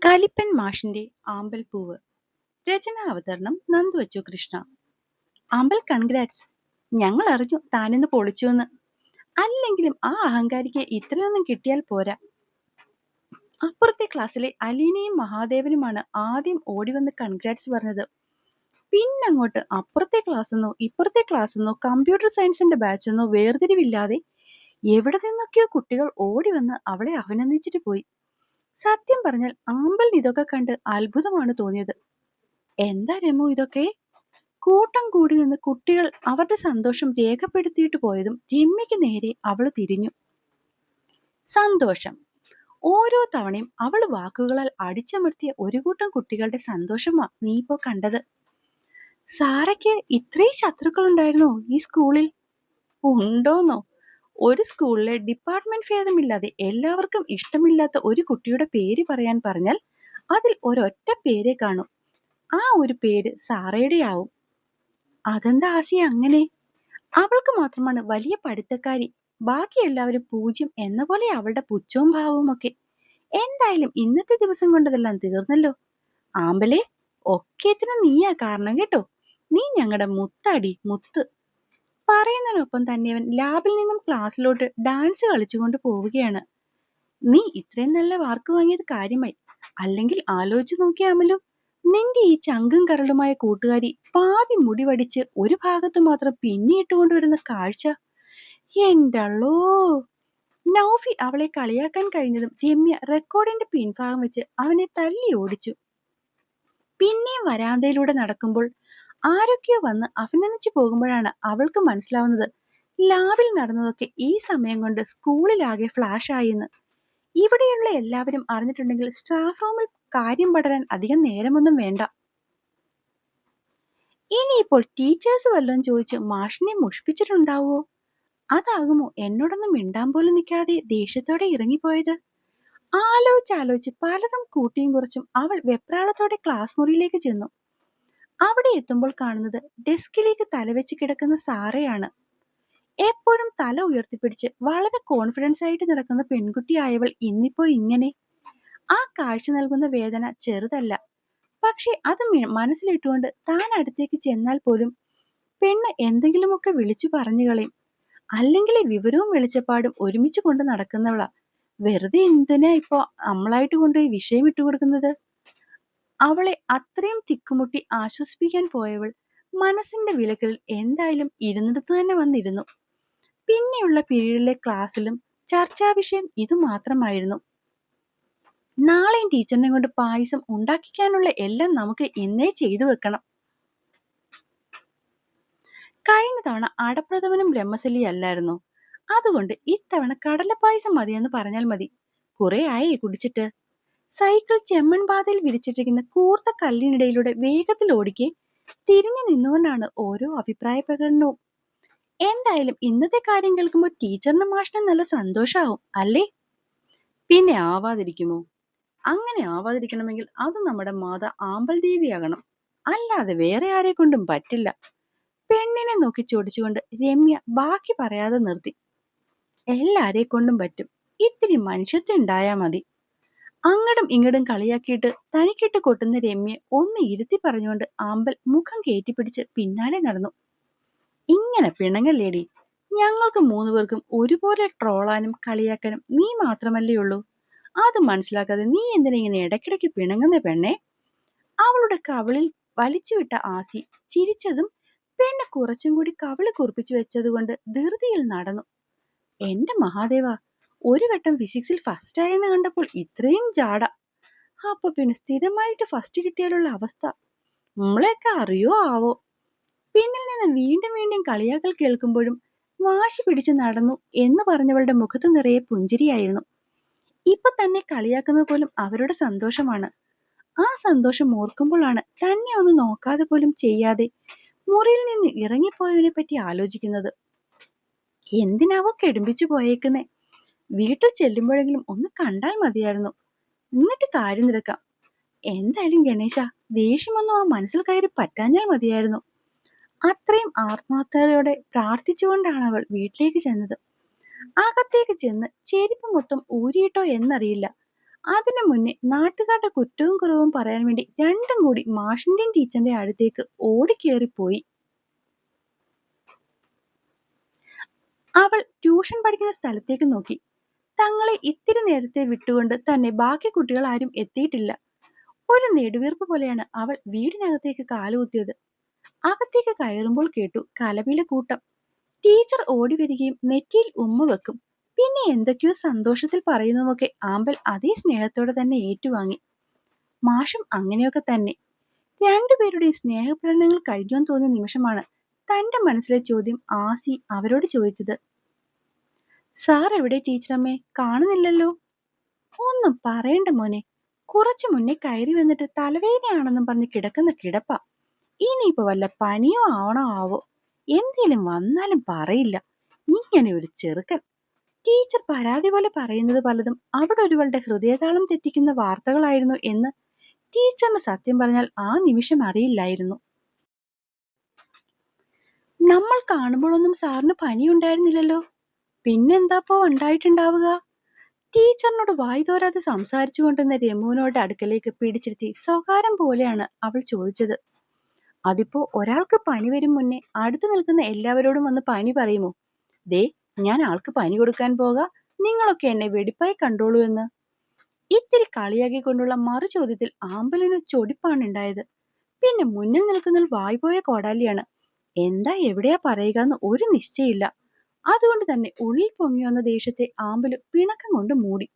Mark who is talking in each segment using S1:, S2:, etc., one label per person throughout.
S1: കലിപ്പൻ മാഷിന്റെ ആമ്പൽപ്പൂവ്. രചനാ അവതരണം നന്ദുവച്ചു കൃഷ്ണ. ആമ്പൽ കൺഗ്രാറ്റ്സ്. ഞങ്ങൾ അറിഞ്ഞു താനിന്ന് പൊളിച്ചുവെന്ന്. അല്ലെങ്കിലും ആ അഹങ്കാരിക്ക് ഇത്രയൊന്നും കിട്ടിയാൽ പോരാ. അപ്പുറത്തെ ക്ലാസ്സിലെ അലീനയും മഹാദേവനുമാണ് ആദ്യം ഓടിവന്ന് കൺഗ്രാറ്റ്സ് പറഞ്ഞത്. പിന്നങ്ങോട്ട് അപ്പുറത്തെ ക്ലാസ്സെന്നോ ഇപ്പുറത്തെ ക്ലാസ്സെന്നോ കമ്പ്യൂട്ടർ സയൻസിന്റെ ബാച്ചെന്നോ വേർതിരിവില്ലാതെ എവിടെ നിന്നൊക്കെയോ കുട്ടികൾ ഓടിവന്ന് അവളെ അഭിനന്ദിച്ചിട്ട് പോയി. സത്യം പറഞ്ഞാൽ ആമ്പലിന് ഇതൊക്കെ കണ്ട് അത്ഭുതമാണ് തോന്നിയത്. എന്താ രമു ഇതൊക്കെ? കൂട്ടം കൂടി നിന്ന് കുട്ടികൾ അവരുടെ സന്തോഷം രേഖപ്പെടുത്തിയിട്ട് പോയതും രമ്യയ്ക്ക് നേരെ അവൾ തിരിഞ്ഞു. സന്തോഷം. ഓരോ തവണയും അവൾ വാക്കുകളാൽ അടിച്ചമർത്തിയ ഒരു കൂട്ടം കുട്ടികളുടെ സന്തോഷമാ നീ ഇപ്പോ കണ്ടത്. സാറയ്ക്ക് ഇത്രയും ശത്രുക്കളുണ്ടായിരുന്നോ ഈ സ്കൂളിൽ? ഉണ്ടോന്നോ? ഒരു സ്കൂളിലെ ഡിപ്പാർട്ട്മെന്റ് ഭേദമില്ലാതെ എല്ലാവർക്കും ഇഷ്ടമില്ലാത്ത ഒരു കുട്ടിയുടെ പേര് പറയാൻ പറഞ്ഞാൽ അതിൽ ഒരൊറ്റ പേരെ കാണൂ. ആ ഒരു പേര് സാറയുടെ ആവും. അതെന്താ ആസിയ അങ്ങനെ? അവൾക്ക് മാത്രമാണ് വലിയ പഠിത്തക്കാരി, ബാക്കി എല്ലാവരും പൂജ്യം എന്ന പോലെ അവളുടെ പുച്ഛവും ഭാവവും ഒക്കെ. എന്തായാലും ഇന്നത്തെ ദിവസം കൊണ്ടതെല്ലാം തീർന്നല്ലോ. ആമ്പലേ, ഒക്കേത്തിനും നീയാ കാരണം കേട്ടോ. നീ ഞങ്ങളുടെ മുത്താടി, മുത്ത്. പറയുന്നതിനൊപ്പം തന്നെ അവൻ ലാബിൽ നിന്നും ക്ലാസ്സിലോട്ട് ഡാൻസ് കളിച്ചുകൊണ്ട് പോവുകയാണ്. നീ ഇത്രയും നല്ല മാർക്ക് വാങ്ങിയത് കാര്യമായി. അല്ലെങ്കിൽ ആലോചിച്ചു നോക്കിയാമല്ലോ, നിന്റെ ഈ ചങ്കും കരളുമായ കൂട്ടുകാരി പാതി മുടി വടിച്ച് ഒരു ഭാഗത്തു മാത്രം പിന്നിയിട്ടുകൊണ്ടുവരുന്ന കാഴ്ച. എൻ്റള്ളോ. നൗഫി അവളെ കളിയാക്കാൻ കഴിഞ്ഞതും രമ്യ റെക്കോർഡിന്റെ പിൻഭാഗം വെച്ച് അവനെ തല്ലി ഓടിച്ചു. പിന്നെയും വരാന്തയിലൂടെ നടക്കുമ്പോൾ ആരൊക്കെയോ വന്ന് അഭിനന്ദിച്ചു പോകുമ്പോഴാണ് അവൾക്ക് മനസ്സിലാവുന്നത് ലാബിൽ നടന്നതൊക്കെ ഈ സമയം കൊണ്ട് സ്കൂളിലാകെ ഫ്ലാഷായിന്ന്. ഇവിടെയുള്ള എല്ലാവരും അറിഞ്ഞിട്ടുണ്ടെങ്കിൽ സ്റ്റാഫ് റൂമിൽ കാര്യം പടരാൻ അധികം നേരമൊന്നും വേണ്ട. ഇനിയിപ്പോൾ ടീച്ചേഴ്സ് വല്ലതും ചോദിച്ച് മാഷിനെ മുഷിപ്പിച്ചിട്ടുണ്ടാവോ? അതാകുമോ എന്നോടൊന്നും മിണ്ടാൻ പോലും നിൽക്കാതെ ദേഷ്യത്തോടെ ഇറങ്ങിപ്പോയത്? ആലോചിച്ച് പലതും കൂട്ടിയും കുറച്ചും അവൾ വെപ്രാളത്തോടെ ക്ലാസ് മുറിയിലേക്ക് ചെന്നു. അവിടെ എത്തുമ്പോൾ കാണുന്നത് ഡെസ്കിലേക്ക് തലവെച്ച് കിടക്കുന്ന സാറയാണ്. എപ്പോഴും തല ഉയർത്തിപ്പിടിച്ച് വളരെ കോൺഫിഡൻസ് ആയിട്ട് നടക്കുന്ന പെൺകുട്ടിയായവൾ ഇന്നിപ്പോ ഇങ്ങനെ. ആ കാഴ്ച നൽകുന്ന വേദന ചെറുതല്ല. പക്ഷെ അത് മനസ്സിലിട്ടുകൊണ്ട് താൻ അടുത്തേക്ക് ചെന്നാൽ പോലും പെണ്ണ് എന്തെങ്കിലുമൊക്കെ വിളിച്ചു പറഞ്ഞു കളയും. അല്ലെങ്കിൽ വിവരവും വെളിച്ചപ്പാടും ഒരുമിച്ച് കൊണ്ട് നടക്കുന്നവളാ. വെറുതെ എന്തിനാ ഇപ്പൊ നമ്മളായിട്ട് കൊണ്ടുപോയി വിഷയം ഇട്ടുകൊടുക്കുന്നത്? അവളെ അത്രയും തിക്കുമുട്ടി ആശ്വസിപ്പിക്കാൻ പോയവൾ മനസ്സിന്റെ വിലക്കലിൽ എന്തായാലും ഇരുന്നിടത്ത് തന്നെ വന്നിരുന്നു. പിന്നെയുള്ള പീരീഡിലെ ക്ലാസ്സിലും ചർച്ചാ വിഷയം ഇത് മാത്രമായിരുന്നു. നാളെയും ടീച്ചറിനെ കൊണ്ട് പായസം ഉണ്ടാക്കിക്കാനുള്ള എല്ലാം നമുക്ക് ഇന്നേ ചെയ്തു വെക്കണം. കഴിഞ്ഞ തവണ അടപ്രഥമനും ബ്രഹ്മസലി അല്ലായിരുന്നോ? അതുകൊണ്ട് ഇത്തവണ കടലപ്പായസം മതിയെന്ന് പറഞ്ഞാൽ മതി. കുറെ ആയി കുടിച്ചിട്ട്. സൈക്കിൾ ചെമ്മൺ പാതയിൽ വിരിച്ചിട്ടിരിക്കുന്ന കൂർത്ത കല്ലിനിടയിലൂടെ വേഗത്തിൽ ഓടിക്കെ തിരിഞ്ഞു നിന്നുകൊണ്ടാണ് ഓരോ അഭിപ്രായ പ്രകടനവും. എന്തായാലും ഇന്നത്തെ കാര്യം കേൾക്കുമ്പോൾ ടീച്ചറിനും മാഷിനും നല്ല സന്തോഷാവും അല്ലേ? പിന്നെ ആവാതിരിക്കുമോ? അങ്ങനെ ആവാതിരിക്കണമെങ്കിൽ അത് നമ്മുടെ മാതാ ആമ്പൽ ദേവിയാകണം. അല്ലാതെ വേറെ ആരെ കൊണ്ടും പറ്റില്ല. പെണ്ണിനെ നോക്കി ചൊടിച്ചുകൊണ്ട് രമ്യ ബാക്കി പറയാതെ നിർത്തി. എല്ലാരെ കൊണ്ടും പറ്റും. ഇത്തിരി മനുഷ്യത്വം ഉണ്ടായാ മതി. അങ്ങടും ഇങ്ങടും കളിയാക്കിയിട്ട് തനിക്കിട്ട് കൊട്ടുന്ന രമ്യ ഒന്ന് ഇരുത്തി പറഞ്ഞുകൊണ്ട് ആമ്പൽ മുഖം കയറ്റിപ്പിടിച്ച് പിന്നാലെ നടന്നു. ഇങ്ങനെ പിണങ്ങല്ലേടി. ഞങ്ങൾക്ക് മൂന്നുപേർക്കും ഒരുപോലെ ട്രോളാനും കളിയാക്കാനും നീ മാത്രമല്ലേ ഉള്ളൂ. അത് മനസ്സിലാക്കാതെ നീ എന്തിനാ ഇങ്ങനെ ഇടയ്ക്കിടയ്ക്ക് പിണങ്ങുന്ന പെണ്ണെ? അവളുടെ കവിളിൽ വലിച്ചുവിട്ട ആസി ചിരിച്ചതും പെണ്ണ് കുറച്ചും കൂടി കവിള് കുറിപ്പിച്ചു വെച്ചതുകൊണ്ട് ധൃതിയിൽ നടന്നു. എന്റെ മഹാദേവ, ഒരു വട്ടം ഫിസിക്സിൽ ഫസ്റ്റ് ആയെന്ന് കണ്ടപ്പോൾ ഇത്രയും ജാട. അപ്പൊ പിന്നെ സ്ഥിരമായിട്ട് ഫസ്റ്റ് കിട്ടിയാലുള്ള അവസ്ഥ നമ്മളെയൊക്കെ അറിയോ ആവോ? പിന്നിൽ നിന്ന് വീണ്ടും വീണ്ടും കളിയാക്കൽ കേൾക്കുമ്പോഴും വാശി പിടിച്ച് നടന്നു എന്ന് പറഞ്ഞവളുടെ മുഖത്ത് നിറയെ പുഞ്ചിരിയായിരുന്നു. ഇപ്പൊ തന്നെ കളിയാക്കുന്നത് പോലും അവരുടെ സന്തോഷമാണ്. ആ സന്തോഷം ഓർക്കുമ്പോഴാണ് തന്നെ ഒന്ന് നോക്കാതെ പോലും ചെയ്യാതെ മുറിയിൽ നിന്ന് ഇറങ്ങിപ്പോയവനെ പറ്റി ആലോചിക്കുന്നത്. എന്തിനാവോ കെടുമ്പിച്ചു പോയേക്കുന്നേ? വീട്ടിൽ ചെല്ലുമ്പോഴെങ്കിലും ഒന്ന് കണ്ടാൽ മതിയായിരുന്നു. എന്നിട്ട് കാര്യം തിരക്കാം. എന്തായാലും ഗണേശ, ദേഷ്യമൊന്നും ആ മനസ്സിൽ കയറി പറ്റാഞ്ഞാൽ മതിയായിരുന്നു. അത്രയും ആത്മാർത്ഥതയോടെ പ്രാർത്ഥിച്ചുകൊണ്ടാണ് അവൾ വീട്ടിലേക്ക് ചെന്നത്. അകത്തേക്ക് ചെന്ന് ചെരുപ്പ് മൊത്തം ഊരിയിട്ടോ എന്നറിയില്ല. അതിനു മുന്നേ നാട്ടുകാരുടെ കുറ്റവും കുറവും പറയാൻ വേണ്ടി രണ്ടും കൂടി മാഷിന്റെയും ടീച്ചറിന്റെ അടുത്തേക്ക് ഓടിക്കേറിപ്പോയി. അവൾ ട്യൂഷൻ പഠിക്കുന്ന സ്ഥലത്തേക്ക് നോക്കി. തങ്ങളെ ഇത്തിരി നേരത്തെ വിട്ടുകൊണ്ട് തന്നെ ബാക്കി കുട്ടികൾ ആരും എത്തിയിട്ടില്ല. ഒരു നെടുവീർപ്പ് പോലെയാണ് അവൾ വീടിനകത്തേക്ക് കാലുകുത്തിയത്. അകത്തേക്ക് കയറുമ്പോൾ കേട്ടു കലപില കൂട്ടം. ടീച്ചർ ഓടി വരികയും നെറ്റിയിൽ ഉമ്മ വെക്കും. പിന്നെ എന്തൊക്കെയോ സന്തോഷത്തിൽ പറയുന്നതുമൊക്കെ ആമ്പൽ അതേ സ്നേഹത്തോടെ തന്നെ ഏറ്റുവാങ്ങി. മാഷും അങ്ങനെയൊക്കെ തന്നെ. രണ്ടുപേരുടെ സ്നേഹപ്രകടനങ്ങൾ കഴിഞ്ഞെന്ന് തോന്നിയ നിമിഷമാണ് തന്റെ മനസ്സിലെ ചോദ്യം ആസി അവരോട് ചോദിച്ചത്. സാർ എവിടെ ടീച്ചറമ്മേ? കാണുന്നില്ലല്ലോ. ഒന്നും പറയണ്ട മോനെ, കുറച്ചു മുന്നേ കയറി വന്നിട്ട് തലവേദനയാണെന്നും പറഞ്ഞ് കിടക്കുന്ന കിടപ്പ. ഇനിയിപ്പോ വല്ല പനിയോ ആവോ. എന്തേലും വന്നാലും പറയില്ല. ഇങ്ങനെ ഒരു ചെറുക്കൻ. ടീച്ചർ പരാതി പോലെ പറയുന്നത് പലതും അവിടെ ഒരുവളുടെ ഹൃദയതാളം തെറ്റിക്കുന്ന വാർത്തകളായിരുന്നു എന്ന് ടീച്ചറിന് സത്യം പറഞ്ഞാൽ ആ നിമിഷം അറിയില്ലായിരുന്നു. നമ്മൾ കാണുമ്പോഴൊന്നും സാറിന് പനി ഉണ്ടായിരുന്നില്ലല്ലോ. പിന്നെന്താപ്പോ ഉണ്ടായിട്ടുണ്ടാവുക? ടീച്ചറിനോട് വായി തോരാതെ സംസാരിച്ചു കൊണ്ടിരുന്ന രമുവിനോട് അടുക്കലേക്ക് പിടിച്ചിരുത്തി സ്വകാരം പോലെയാണ് അവൾ ചോദിച്ചത്. അതിപ്പോ ഒരാൾക്ക് പനി വരും മുന്നേ അടുത്ത് നിൽക്കുന്ന എല്ലാവരോടും വന്ന് പനി പറയുമോ? ദേ, ഞാൻ ആൾക്ക് പനി കൊടുക്കാൻ പോകാ, നിങ്ങളൊക്കെ എന്നെ വെടിപ്പായി കണ്ടോളൂ എന്ന്. ഇത്തിരി കളിയാക്കിക്കൊണ്ടുള്ള മറു ചോദ്യത്തിൽ ആമ്പലിന് ചൊടിപ്പാണ് ഉണ്ടായത്. പിന്നെ മുന്നിൽ നിൽക്കുന്ന വായ്പോയ കോടാലിയാണ്. എന്താ എവിടെയാ പറയുക എന്ന് ഒരു നിശ്ചയില്ല. അതുകൊണ്ട് തന്നെ ഉള്ളിൽ പൊങ്ങി വന്ന ദേഷ്യത്തെ ആമ്പല് പിണക്കം കൊണ്ട് മൂടി.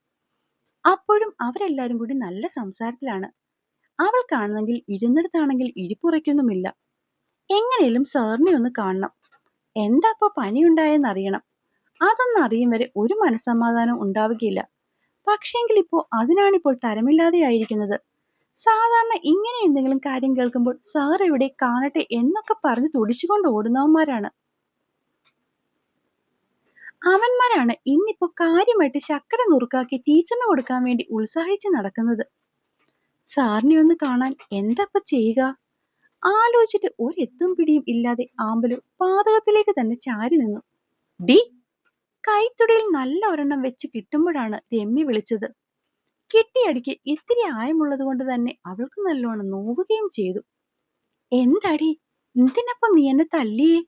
S1: അപ്പോഴും അവരെല്ലാരും കൂടി നല്ല സംസാരത്തിലാണ്. അവൾ കാണുന്നെങ്കിൽ ഇരുന്നിടത്താണെങ്കിൽ ഇരിപ്പുറയ്ക്കൊന്നുമില്ല. എങ്ങനെയും സാറിനെ ഒന്ന് കാണണം. എന്താ ഇപ്പൊ പനിയുണ്ടായെന്നറിയണം. അതൊന്നും അറിയും വരെ ഒരു മനസ്സമാധാനം ഉണ്ടാവുകയില്ല. പക്ഷേങ്കിൽ ഇപ്പോ അതിനാണിപ്പോൾ തരമില്ലാതെയായിരിക്കുന്നത്. സാധാരണ ഇങ്ങനെ എന്തെങ്കിലും കാര്യം കേൾക്കുമ്പോൾ സാർ എവിടെ കാണട്ടെ എന്നൊക്കെ പറഞ്ഞ് തുടിച്ചുകൊണ്ട് ഓടുന്നവന്മാരാണ്. അവന്മാരാണ് ഇന്നിപ്പോ കാര്യമായിട്ട് ശർക്കര നുറുക്കാക്കി ടീച്ചറിന് കൊടുക്കാൻ വേണ്ടി ഉത്സാഹിച്ച് നടക്കുന്നത്. സാറിനെ ഒന്ന് കാണാൻ എന്താ ചെയ്യുക? ആലോചിച്ചിട്ട് ഒരെത്തും പിടിയും ഇല്ലാതെ ആമ്പലു പാതകത്തിലേക്ക് തന്നെ ചാരി നിന്നു. ഡി! കൈത്തുടിയിൽ നല്ല ഒരെണ്ണം വെച്ച് കിട്ടുമ്പോഴാണ് രമ്യ വിളിച്ചത്. കിട്ടിയടിക്ക് ഇത്തിരി ആയമുള്ളത് കൊണ്ട് തന്നെ അവൾക്ക് നല്ലോണം നോവുകയും ചെയ്തു. എന്താടി, എന്തിനപ്പോ നീ എന്നെ തല്ലിയേ?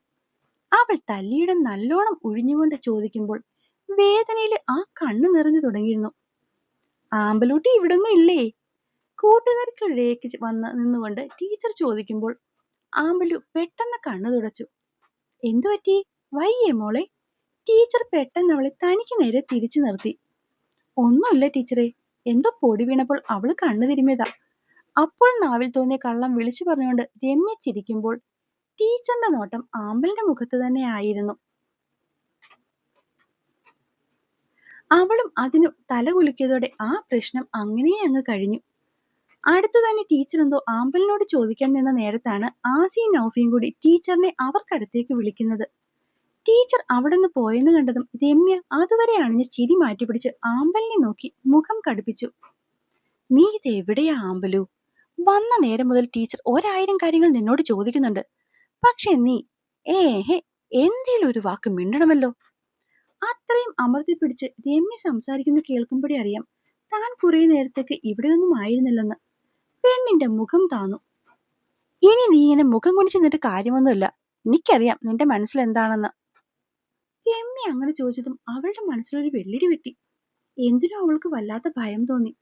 S1: അവൾ തല്ലിയിടം നല്ലോണം ഒഴിഞ്ഞുകൊണ്ട് ചോദിക്കുമ്പോൾ വേദനയിൽ ആ കണ്ണു നിറഞ്ഞു തുടങ്ങിയിരുന്നു. ആമ്പലൂട്ടി ഇവിടൊന്നും ഇല്ലേ? കൂട്ടുകാർക്കിടയിലേക്ക് വന്ന് നിന്നുകൊണ്ട് ടീച്ചർ ചോദിക്കുമ്പോൾ ആമ്പലു പെട്ടെന്ന് കണ്ണു തുടച്ചു. എന്തു പറ്റി? വയ്യേ മോളെ? ടീച്ചർ പെട്ടെന്ന് അവളെ തനിക്ക് നേരെ തിരിച്ചു നിർത്തി. ഒന്നുമില്ല ടീച്ചറെ, എന്തോ പൊടി വീണപ്പോൾ അവള് കണ്ണു തിരുമിയതാ. അപ്പോൾ നാവിൽ തോന്നിയ കള്ളം വിളിച്ചു പറഞ്ഞുകൊണ്ട് രമ്യ ചിരിക്കുമ്പോൾ ടീച്ചറിന്റെ നോട്ടം ആമ്പലിന്റെ മുഖത്ത് തന്നെ ആയിരുന്നു. അവളും അതിനു തല കുലുക്കിയതോടെ ആ പ്രശ്നം അങ്ങനെ അങ്ങ് കഴിഞ്ഞു. അടുത്തു തന്നെ ടീച്ചർ എന്തോ ആമ്പലിനോട് ചോദിക്കാൻ നിന്ന നേരത്താണ് ആസിയും നൗഫിയും കൂടി ടീച്ചറിനെ അവർക്കടുത്തേക്ക് വിളിക്കുന്നത്. ടീച്ചർ അവിടെ നിന്ന് പോയെന്ന് കണ്ടതും രമ്യ അതുവരെ അണിഞ്ഞ് ചിരി മാറ്റിപ്പിടിച്ച് ആമ്പലിനെ നോക്കി മുഖം കടുപ്പിച്ചു. നീ ഇത് എവിടെയാ ആമ്പലു? വന്ന നേരം മുതൽ ടീച്ചർ 1000 കാര്യങ്ങൾ നിന്നോട് ചോദിക്കുന്നുണ്ട്. പക്ഷെ നീ എന്തേലും ഒരു വാക്ക് മിണ്ടണമല്ലോ. അത്രയും അമർത്തിപ്പിടിച്ച് രമ്യ സംസാരിക്കുന്ന കേൾക്കുമ്പോഴേ അറിയാം താൻ കുറെ നേരത്തേക്ക് ഇവിടെയൊന്നും ആയിരുന്നില്ലെന്ന്. പെണ്ണിന്റെ മുഖം താന്നു. ഇനി നീ ഇങ്ങനെ മുഖം കുനിച്ച് നിന്നിട്ട് കാര്യമൊന്നുമില്ല. എനിക്കറിയാം നിന്റെ മനസ്സിൽ എന്താണെന്ന്. രമ്യ അങ്ങനെ ചോദിച്ചതും അവളുടെ മനസ്സിലൊരു വെള്ളിടി വെട്ടി. എന്തിനോ അവൾക്ക് വല്ലാത്ത ഭയം തോന്നി.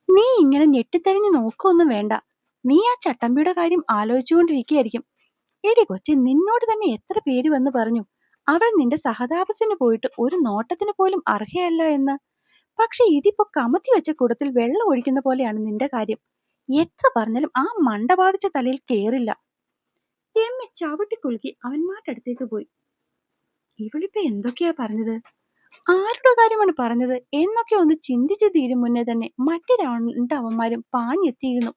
S1: നീ ഇങ്ങനെ ഞെട്ടിത്തരിഞ്ഞു നോക്കൊന്നും വേണ്ട. നീ ആ ചട്ടമ്പിയുടെ കാര്യം ആലോചിച്ചുകൊണ്ടിരിക്കുകയായിരിക്കും. എടി കൊച്ചി, നിന്നോട് തന്നെ എത്ര പേര് വന്ന് പറഞ്ഞു അവൾ നിന്റെ സഹതാപത്തിന് പോയിട്ട് ഒരു നോട്ടത്തിന് പോലും അർഹയല്ല എന്ന്. പക്ഷെ ഇതിപ്പോ കമത്തി വെച്ച കൂടത്തിൽ വെള്ളം ഒഴിക്കുന്ന പോലെയാണ് നിന്റെ കാര്യം. എത്ര പറഞ്ഞാലും ആ മണ്ട ബാധിച്ച തലയിൽ കേറില്ല. രമ്യ ചവിട്ടിക്കുലുക്കി അവന്മാരുടെ അടുത്തേക്ക് പോയി. ഇവളിപ്പോ എന്തൊക്കെയാ പറഞ്ഞത്? ആരുടെ കാര്യമാണ് പറഞ്ഞത് എന്നൊക്കെ ഒന്ന് ചിന്തിച്ചു തീരും മുന്നേ തന്നെ മറ്റു രണ്ടവന്മാരും പാഞ്ഞെത്തിയിരുന്നു.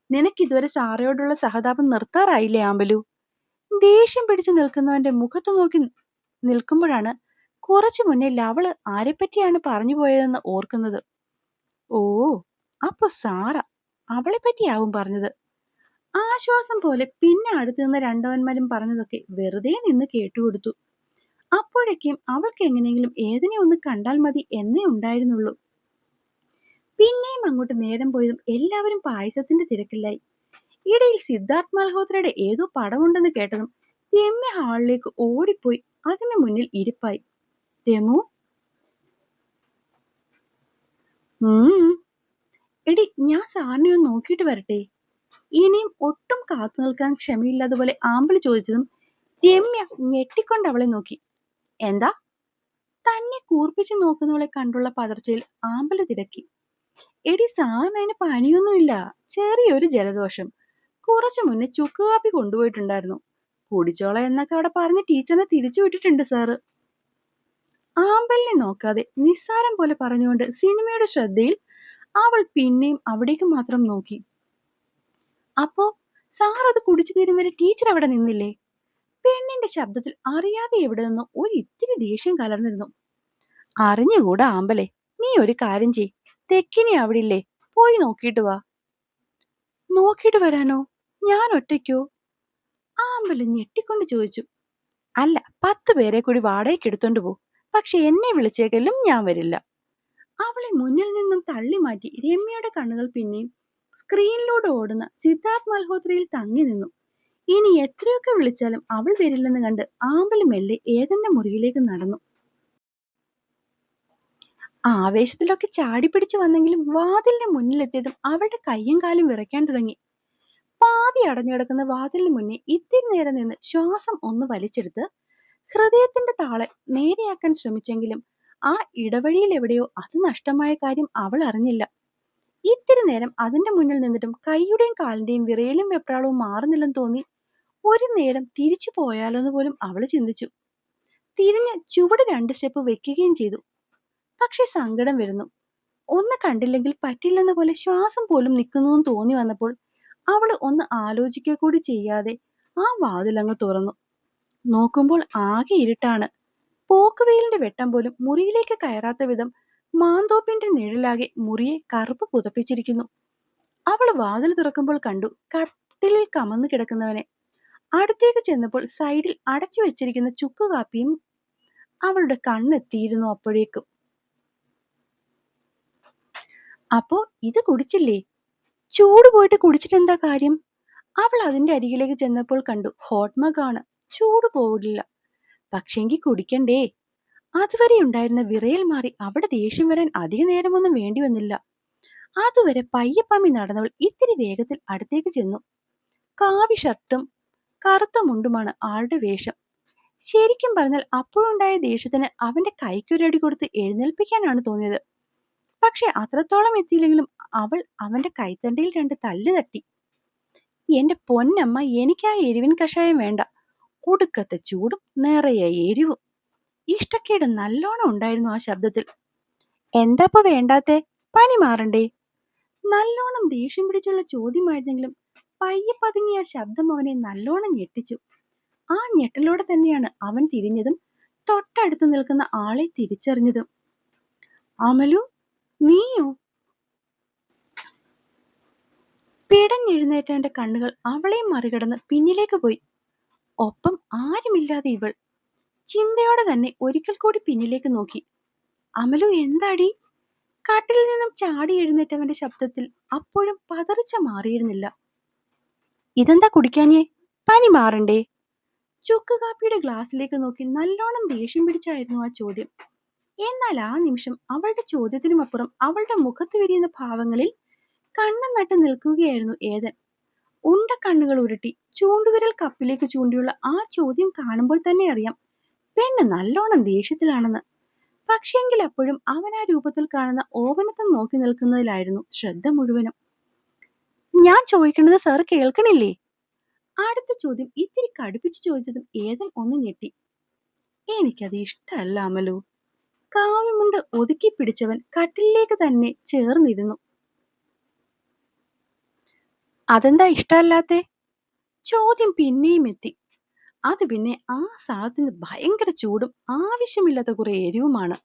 S1: നിനക്കിതുവരെ സാറയോടുള്ള സഹതാപം നിർത്താറായില്ലേ ആമ്പലു? ദേഷ്യം പിടിച്ചു നിൽക്കുന്നവന്റെ മുഖത്ത് നോക്കി നിൽക്കുമ്പോഴാണ് കുറച്ചു മുന്നേ അവള് ആരെപ്പറ്റിയാണ് പറഞ്ഞു പോയതെന്ന് ഓർക്കുന്നത്. ഓ, അപ്പൊ സാറ അവളെ പറ്റിയാവും പറഞ്ഞത്. ആശ്വാസം പോലെ പിന്നെ അടുത്ത് നിന്ന് രണ്ടവന്മാരും പറഞ്ഞതൊക്കെ വെറുതെ നിന്ന് കേട്ടുകൊടുത്തു. അപ്പോഴേക്കും അവൾക്ക് എങ്ങനെയെങ്കിലും ഏതിനെ ഒന്ന് കണ്ടാൽ മതി എന്നേ ഉണ്ടായിരുന്നുള്ളൂ. പിന്നെയും അങ്ങോട്ട് നേരം പോയതും എല്ലാവരും പായസത്തിന്റെ തിരക്കിലായി. ഇടയിൽ സിദ്ധാർത്ഥ് മൽഹോത്രയുടെ ഏതോ പടമുണ്ടെന്ന് കേട്ടതും രമ്യ ഹാളിലേക്ക് ഓടിപ്പോയി അതിന് മുന്നിൽ ഇരിപ്പായി. രമു, എടി, ഞാൻ സാറിനെ ഒന്ന് നോക്കിയിട്ട് വരട്ടെ. ഇനിയും ഒട്ടും കാത്തു നിൽക്കാൻ ക്ഷമയില്ലാതുപോലെ ആമ്പിളി ചോദിച്ചതും രമ്യ ഞെട്ടിക്കൊണ്ട് അവളെ നോക്കി. എന്താ? തന്നെ കൂർപ്പിച്ച് നോക്കുന്നവളെ കണ്ടുള്ള പതർച്ചയിൽ ആമ്പല് തിരക്കി. എടി, സാറിന് അതിന് പനിയൊന്നുമില്ല, ചെറിയൊരു ജലദോഷം. കുറച്ചു മുന്നേ ചുക്ക് കാപ്പി കൊണ്ടുപോയിട്ടുണ്ടായിരുന്നു. കുടിച്ചോള എന്നൊക്കെ അവിടെ പറഞ്ഞ് ടീച്ചറിനെ തിരിച്ചു വിട്ടിട്ടുണ്ട് സാറ്. ആമ്പലിനെ നോക്കാതെ നിസ്സാരം പോലെ പറഞ്ഞുകൊണ്ട് സിനിമയുടെ ശ്രദ്ധയിൽ അവൾ പിന്നെയും അവിടേക്ക് മാത്രം നോക്കി. അപ്പോ സാർ അത് കുടിച്ചു തീരും വരെ ടീച്ചർ അവിടെ നിന്നില്ലേ? പെണ്ണിന്റെ ശബ്ദത്തിൽ അറിയാതെ എവിടെ നിന്നോ ഒരു ഇത്തിരി ദേഷ്യം കലർന്നിരുന്നു. അറിഞ്ഞുകൂടാ ആമ്പലെ, നീ ഒരു കാര്യം ചെയ്, തെക്കിനി അവിടെ ഇല്ലേ, പോയി നോക്കിയിട്ട് വാ. നോക്കിയിട്ട് വരാനോ? ഞാൻ ഒറ്റയ്ക്കോ? ആമ്പല് ഞെട്ടിക്കൊണ്ട് ചോദിച്ചു. അല്ല, 10 പേരെ കൂടി വാടകയ്ക്ക് എടുത്തോണ്ട് പോ. പക്ഷെ എന്നെ വിളിച്ചേക്കലും ഞാൻ വരില്ല. അവളെ മുന്നിൽ നിന്നും തള്ളി മാറ്റി രമ്യയുടെ കണ്ണുകൾ പിന്നെയും സ്ക്രീനിലൂടെ ഓടുന്ന സിദ്ധാർത്ഥ് മൽഹോത്രയിൽ തങ്ങി നിന്നു. ഇനി എത്രയൊക്കെ വിളിച്ചാലും അവൾ വരില്ലെന്ന് കണ്ട് ആമ്പല് മെല്ലെ ഏതന്റെ മുറിയിലേക്ക് നടന്നു. ആവേശത്തിലൊക്കെ ചാടിപ്പിടിച്ചു വന്നെങ്കിലും വാതിലിന്റെ മുന്നിലെത്തിയതും അവളുടെ കയ്യും കാലും വിറയ്ക്കാൻ തുടങ്ങി. പാതി അടഞ്ഞു കിടക്കുന്ന വാതിലിന് മുന്നേ ഇത്തിരി നേരം നിന്ന് ശ്വാസം ഒന്ന് വലിച്ചെടുത്ത് ഹൃദയത്തിന്റെ താളെ നേരെയാക്കാൻ ശ്രമിച്ചെങ്കിലും ആ ഇടവഴിയിൽ എവിടെയോ അത് നഷ്ടമായ കാര്യം അവൾ അറിഞ്ഞില്ല. ഇത്തിരി നേരം അതിന്റെ മുന്നിൽ നിന്നിട്ടും കൈയുടെയും കാലിന്റെയും വിറയലും വെപ്രാളവും മാറുന്നില്ലെന്ന് തോന്നി ഒരു നേരം തിരിച്ചു പോയാലോന്ന് പോലും അവള് ചിന്തിച്ചു. തിരിഞ്ഞ് ചുവട് 2 സ്റ്റെപ്പ് വെക്കുകയും ചെയ്തു. പക്ഷെ സങ്കടം വരുന്നു. ഒന്ന് കണ്ടില്ലെങ്കിൽ പറ്റില്ലെന്ന പോലെ ശ്വാസം പോലും നിൽക്കുന്നുവെന്ന് തോന്നി വന്നപ്പോൾ അവള് ഒന്ന് ആലോചിക്കുക കൂടി ചെയ്യാതെ ആ വാതിലങ്ങ് തുറന്നു. നോക്കുമ്പോൾ ആകെ ഇരുട്ടാണ്. പോക്കുവെയിലിന്റെ വെട്ടം പോലും മുറിയിലേക്ക് കയറാത്ത വിധം മാന്തോപ്പിന്റെ നിഴലാകെ മുറിയെ കറുപ്പ് പുതപ്പിച്ചിരിക്കുന്നു. അവള് വാതിൽ തുറക്കുമ്പോൾ കണ്ടു കട്ടിലിൽ കമന്നു കിടക്കുന്നവനെ. അടുത്തേക്ക് ചെന്നപ്പോൾ സൈഡിൽ അടച്ചു വെച്ചിരിക്കുന്ന ചുക്ക് കാപ്പിയും അവളുടെ കണ്ണെത്തിയിരുന്നു. അപ്പോഴേക്കും അപ്പോ ഇത് കുടിച്ചില്ലേ? ചൂട് പോയിട്ട് കുടിച്ചിട്ട് എന്താ കാര്യം? അവൾ അതിന്റെ അരികിലേക്ക് ചെന്നപ്പോൾ കണ്ടു ഹോട്ട് മഗാണ്. ചൂട് പോവില്ല, പക്ഷെങ്കി കുടിക്കണ്ടേ. അതുവരെ ഉണ്ടായിരുന്ന വിറയൽ മാറി അവിടെ ദേഷ്യം വരാൻ അധിക നേരമൊന്നും വേണ്ടി വന്നില്ല. അതുവരെ പയ്യപ്പമ്മി നടന്നവൾ ഇത്തിരി വേഗത്തിൽ അടുത്തേക്ക് ചെന്നു. കാവി ഷർട്ടും കറുത്ത മുണ്ടുമാണ് ആളുടെ വേഷം. ശരിക്കും പറഞ്ഞാൽ അപ്പോഴുണ്ടായ ദേഷ്യത്തിന് അവന്റെ കൈക്കൊരടി കൊടുത്ത് എഴുന്നേൽപ്പിക്കാനാണ് തോന്നിയത്. പക്ഷെ അത്രത്തോളം എത്തിയില്ലെങ്കിലും അവൾ അവന്റെ കൈത്തണ്ടയിൽ 2 തല്ല് തട്ടി. എന്റെ പൊന്നമ്മ, എനിക്ക് ആ എരിവിൻ കഷായം വേണ്ട. ഒടുക്കത്തെ ചൂടും നിറയെ എരിവും. ഇഷ്ടക്കേട് നല്ലോണം ഉണ്ടായിരുന്നു ആ ശബ്ദത്തിൽ. എന്താപ്പോ വേണ്ടാത്തെ? പനി മാറണ്ടേ? നല്ലോണം ദേഷ്യം പിടിച്ചുള്ള ചോദ്യമായിരുന്നെങ്കിലും പയ്യെ പതുങ്ങിയ ശബ്ദം അവനെ നല്ലോണം ഞെട്ടിച്ചു. ആ ഞെട്ടലോടെ തന്നെയാണ് അവൻ തിരിഞ്ഞതും തൊട്ടടുത്ത് നിൽക്കുന്ന ആളെ തിരിച്ചറിഞ്ഞതും. അമലു, നീയോ? പിടഞ്ഞെഴുന്നേറ്റവന്റെ കണ്ണുകൾ അവളെയും മറികടന്ന് പിന്നിലേക്ക് പോയി. ഒപ്പം ആരുമില്ലാതെ ഇവൾ. ചിന്തയോടെ തന്നെ ഒരിക്കൽ കൂടി പിന്നിലേക്ക് നോക്കി. അമലു, എന്താടി? കാട്ടിൽ നിന്നും ചാടി എഴുന്നേറ്റവന്റെ ശബ്ദത്തിൽ അപ്പോഴും പതറിച്ച മാറിയിരുന്നില്ല. ഇതെന്താ കുടിക്കാഞ്ഞേ? പനി മാറണ്ടേ? ചുക്ക് കാപ്പിയുടെ ഗ്ലാസ്സിലേക്ക് നോക്കി നല്ലോണം ദേഷ്യം പിടിച്ചായിരുന്നു ആ ചോദ്യം. എന്നാൽ ആ നിമിഷം അവളുടെ ചോദ്യത്തിനുമപ്പുറം അവളുടെ മുഖത്ത് വിരിയുന്ന ഭാവങ്ങളിൽ കണ്ണും നട്ട് നിൽക്കുകയായിരുന്നു ഏതൻ. ഉണ്ട കണ്ണുകൾ ഉരുട്ടി ചൂണ്ടുവിരൽ കപ്പിലേക്ക് ചൂണ്ടിയുള്ള ആ ചോദ്യം കാണുമ്പോൾ തന്നെ അറിയാം പെണ്ണ് നല്ലോണം ദേഷ്യത്തിലാണെന്ന്. പക്ഷെങ്കിൽ അപ്പോഴും അവൻ ആ രൂപത്തിൽ കാണുന്ന ഓവനത്തം നോക്കി നിൽക്കുന്നതിലായിരുന്നു ശ്രദ്ധ മുഴുവനും. ഞാൻ ചോദിക്കുന്നത് സാർ കേൾക്കണില്ലേ? അടുത്ത ചോദ്യം ഇത്തിരി കടുപ്പിച്ച് ചോദിച്ചതും ഏതൻ ഒന്ന് ഞെട്ടി. എനിക്കത് ഇഷ്ടമല്ല അമലു. കാവ്യമുണ്ട് ഒതുക്കി പിടിച്ചവൻ കട്ടിലേക്ക് തന്നെ ചേർന്നിരുന്നു. അതെന്താ ഇഷ്ടമല്ലാത്തെ? ചോദ്യം പിന്നെയും എത്തി. അത് പിന്നെ ആ സാധനത്തിന് ഭയങ്കര ചൂടും ആവശ്യമില്ലാത്ത കുറെ എരിവുമാണ്.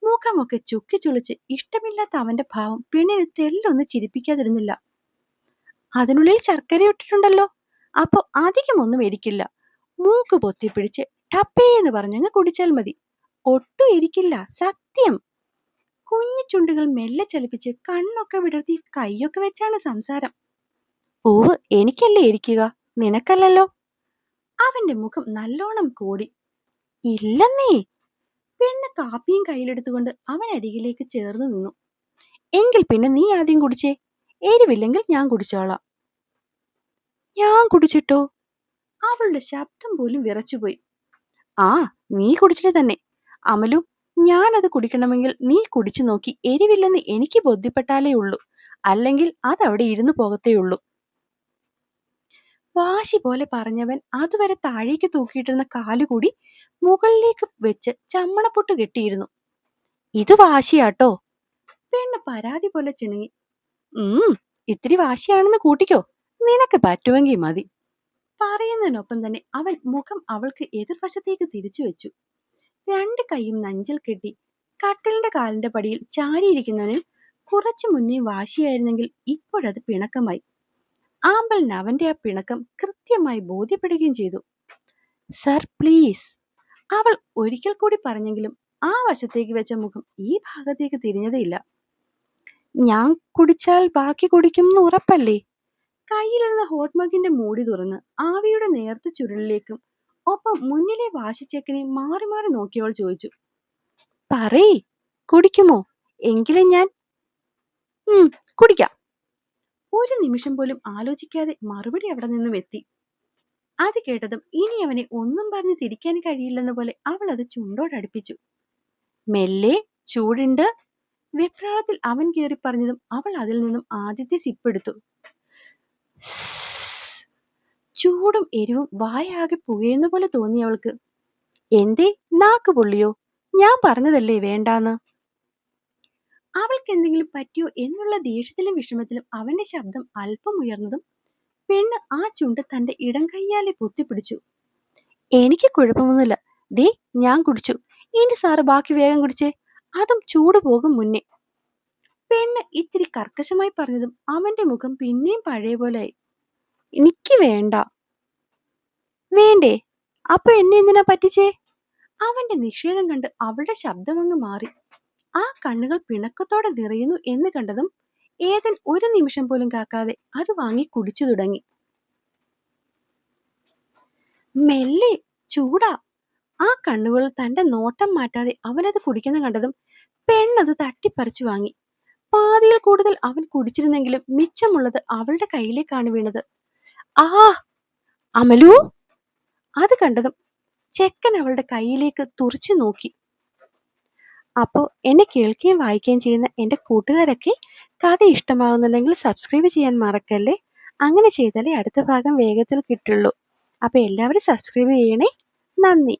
S1: മുഖമൊക്കെ ചുക്കി ചുളിച്ച് ഇഷ്ടമില്ലാത്ത അവന്റെ ഭാവം പെണ്ണിന് തെല്ലൊന്ന് ചിരിപ്പിക്കാതിരുന്നില്ല. അതിനുള്ളിൽ ശർക്കര ഇട്ടിട്ടുണ്ടല്ലോ, അപ്പൊ അധികമൊന്നും ഇരിക്കില്ല. മൂക്ക് പൊത്തിപ്പിടിച്ച് ടപ്പേന്ന് പറഞ്ഞങ്ങ് കുടിച്ചാൽ മതി. ഒട്ടും ഇരിക്കില്ല, സത്യം. കുഞ്ഞു ചുണ്ടുകൾ മെല്ലെ ചലിപ്പിച്ച് കണ്ണൊക്കെ വിടർത്തി കൈയൊക്കെ വെച്ചാണ് സംസാരം. പൂവ് എനിക്കല്ലേ ഇരിക്കുക, നിനക്കല്ലല്ലോ. അവന്റെ മുഖം നല്ലോണം കോടി. ഇല്ലെന്നേ. പെണ്ണ് കാപ്പിയും കയ്യിലെടുത്തുകൊണ്ട് അവൻ അരികിലേക്ക് ചേർന്ന് നിന്നു. എങ്കിൽ പിന്നെ നീ ആദ്യം കുടിച്ചേ, എരിവില്ലെങ്കിൽ ഞാൻ കുടിച്ചോളാം. ഞാൻ കുടിച്ചിട്ടോ? അവളുടെ ശബ്ദം പോലും വിറച്ചുപോയി. ആ, നീ കുടിച്ചിട്ട് തന്നെ. അമലു, ഞാനത് കുടിക്കണമെങ്കിൽ നീ കുടിച്ചു നോക്കി എരിവില്ലെന്ന് എനിക്ക് ബോധ്യപ്പെട്ടാലേ ഉള്ളൂ, അല്ലെങ്കിൽ അതവിടെ ഇരുന്നു പോകത്തേയുള്ളൂ. വാശി പോലെ പറഞ്ഞവൻ അതുവരെ താഴേക്ക് തൂക്കിയിട്ടിരുന്ന കാലുകൂടി മുകളിലേക്ക് വെച്ച് ചമ്മണപ്പൊട്ട് കെട്ടിയിരുന്നു. ഇത് വാശിയാട്ടോ. പെണ്ണ് പരാതി പോലെ ചിണുങ്ങി. ഇത്തിരി വാശിയാണെന്ന് കൂട്ടിക്കോ, നിനക്ക് പറ്റുമെങ്കിൽ മതി. പറയുന്നതിനൊപ്പം തന്നെ അവൻ മുഖം അവൾക്ക് എതിർവശത്തേക്ക് തിരിച്ചു വെച്ചു. രണ്ട് കൈയും നെഞ്ചിൽ കെട്ടി കട്ടിലിന്റെ കാലിന്റെ പടിയിൽ ചാരിയിരിക്കുന്നവന് കുറച്ചു മുന്നേ വാശിയായിരുന്നെങ്കിൽ ഇപ്പോഴത് പിണക്കമായി. ആമ്പലിന് അവന്റെ ആ പിണക്കം കൃത്യമായി ബോധ്യപ്പെടുകയും ചെയ്തു. സർ പ്ലീസ്, അവൾ ഒരിക്കൽ കൂടി പറഞ്ഞെങ്കിലും ആ വശത്തേക്ക് വെച്ച മുഖം ഈ ഭാഗത്തേക്ക് തിരിഞ്ഞതേയില്ല. ഞാൻ കുടിച്ചാൽ ബാക്കി കുടിക്കുമെന്ന് ഉറപ്പല്ലേ? കയ്യിലിരുന്ന ഹോട്ട് മഗിന്റെ മൂടി തുറന്ന് ആവിയുടെ നേർത്ത ചുരുളിലേക്കും ഒപ്പം മുന്നിലെ വാശിച്ചെക്കനെ മാറി മാറി നോക്കിയവൾ ചോദിച്ചു. പറയ്, കുടിക്കുമോ? എങ്കിലും ഞാൻ കുടിക്കാം. ഒരു നിമിഷം പോലും ആലോചിക്കാതെ മറുപടി അവിടെ നിന്നും എത്തി. അത് കേട്ടതും ഇനി അവനെ ഒന്നും പറഞ്ഞ് തിരിക്കാൻ കഴിയില്ലെന്ന പോലെ അവൾ അത് ചുണ്ടോടടുപ്പിച്ചു. മെല്ലെ, ചൂടുണ്ട്. വെപ്രാളത്തിൽ അവൻ കയറി പറഞ്ഞതും അവൾ അതിൽ നിന്നും ആദ്യത്തെ സിപ്പെടുത്തു. ചൂടും എരിവും വായാകെ പുകയുന്ന പോലെ തോന്നി അവൾക്ക്. എന്തേ, നാക്ക് പൊള്ളിയോ? ഞാൻ പറഞ്ഞതല്ലേ വേണ്ടാന്ന്. അവൾക്ക് എന്തെങ്കിലും പറ്റിയോ എന്നുള്ള ദേഷ്യത്തിലും വിഷമത്തിലും അവന്റെ ശബ്ദം അല്പം ഉയർന്നതും പെണ്ണ് ആ ചുണ്ട് തന്റെ ഇടം കൈയാലെ പൊത്തിപ്പിടിച്ചു. എനിക്ക് കുഴപ്പമൊന്നുമില്ല, ദേ ഞാൻ കുടിച്ചു. ഇനി സാറ് ബാക്കി വേഗം കുടിച്ചേ, അതും ചൂട് പോകും മുന്നേ. പെണ്ണ് ഇത്തിരി കർക്കശമായി പറഞ്ഞതും അവന്റെ മുഖം പിന്നെയും പഴയ പോലെയായി. എനിക്ക് വേണ്ട. വേണ്ടേ? അപ്പൊ എന്നെ എന്തിനാ പറ്റിച്ചേ? അവന്റെ നിഷേധം കണ്ട് അവളുടെ ശബ്ദമങ്ങ് മാറി. ആ കണ്ണുകൾ പിണക്കത്തോടെ നിറയുന്നു എന്ന് കണ്ടതും ഏതൻ ഒരു നിമിഷം പോലും കാക്കാതെ അത് വാങ്ങി കുടിച്ചു തുടങ്ങി. മെല്ലെ, ചൂടാ. ആ കണ്ണുകൾ തന്റെ നോട്ടം മാറ്റാതെ അവനത് കുടിക്കുന്ന കണ്ടതും പെണ്ണത് തട്ടിപ്പറിച്ചു വാങ്ങി. പാതിയിൽ കൂടുതൽ അവൻ കുടിച്ചിരുന്നെങ്കിലും മിച്ചമുള്ളത് അവളുടെ കയ്യിലേക്കാണ് വീണത്. ആ, അമലു! അത് കണ്ടതും ചെക്കൻ അവളുടെ കയ്യിലേക്ക് തുറച്ചു നോക്കി. അപ്പോൾ എന്നെ കേൾക്കുകയും വായിക്കുകയും ചെയ്യുന്ന എൻ്റെ കൂട്ടുകാരൊക്കെ കഥ ഇഷ്ടമാകുന്നുണ്ടെങ്കിൽ സബ്സ്ക്രൈബ് ചെയ്യാൻ മറക്കല്ലേ. അങ്ങനെ ചെയ്താലേ അടുത്ത ഭാഗം വേഗത്തിൽ കിട്ടുള്ളൂ. അപ്പോൾ എല്ലാവരും സബ്സ്ക്രൈബ് ചെയ്യണേ. നന്ദി.